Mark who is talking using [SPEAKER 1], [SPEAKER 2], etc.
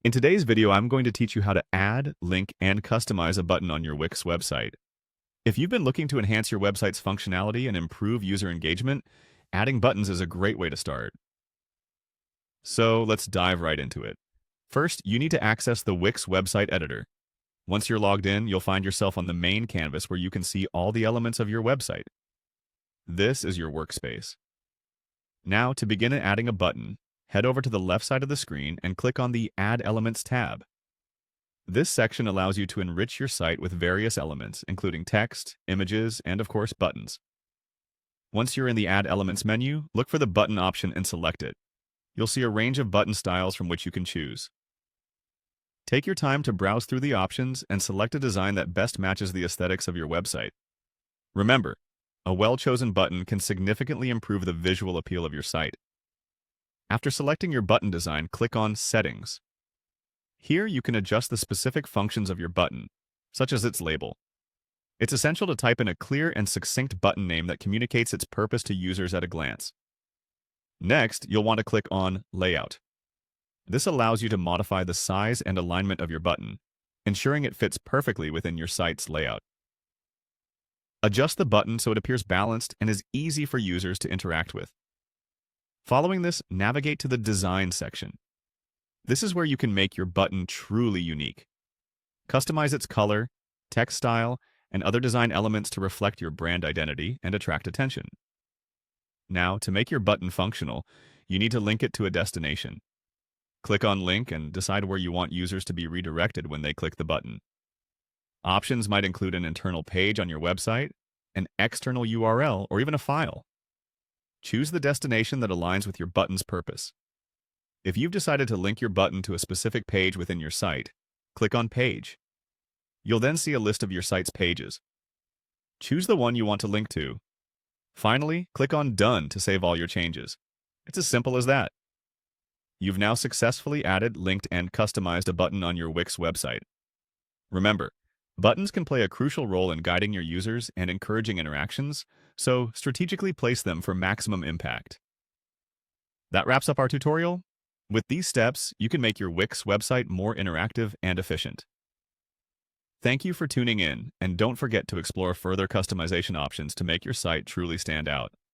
[SPEAKER 1] In today's video, I'm going to teach you how to add, link, and customize a button on your Wix website. If you've been looking to enhance your website's functionality and improve user engagement, adding buttons is a great way to start. So let's dive right into it. First, you need to access the Wix website editor. Once you're logged in, you'll find yourself on the main canvas where you can see all the elements of your website. This is your workspace. Now, to begin adding a button, head over to the left side of the screen and click on the Add Elements tab. This section allows you to enrich your site with various elements, including text, images, and of course, buttons. Once you're in the Add Elements menu, look for the button option and select it. You'll see a range of button styles from which you can choose. Take your time to browse through the options and select a design that best matches the aesthetics of your website. Remember, a well-chosen button can significantly improve the visual appeal of your site. After selecting your button design, click on Settings. Here you can adjust the specific functions of your button, such as its label. It's essential to type in a clear and succinct button name that communicates its purpose to users at a glance. Next, you'll want to click on Layout. This allows you to modify the size and alignment of your button, ensuring it fits perfectly within your site's layout. Adjust the button so it appears balanced and is easy for users to interact with. Following this, navigate to the Design section. This is where you can make your button truly unique. Customize its color, text style, and other design elements to reflect your brand identity and attract attention. Now, to make your button functional, you need to link it to a destination. Click on Link and decide where you want users to be redirected when they click the button. Options might include an internal page on your website, an external URL, or even a file. Choose the destination that aligns with your button's purpose. If you've decided to link your button to a specific page within your site, click on Page. You'll then see a list of your site's pages. Choose the one you want to link to. Finally, click on Done to save all your changes. It's as simple as that. You've now successfully added, linked, and customized a button on your Wix website. Remember, buttons can play a crucial role in guiding your users and encouraging interactions, so strategically place them for maximum impact. That wraps up our tutorial. With these steps, you can make your Wix website more interactive and efficient. Thank you for tuning in, and don't forget to explore further customization options to make your site truly stand out.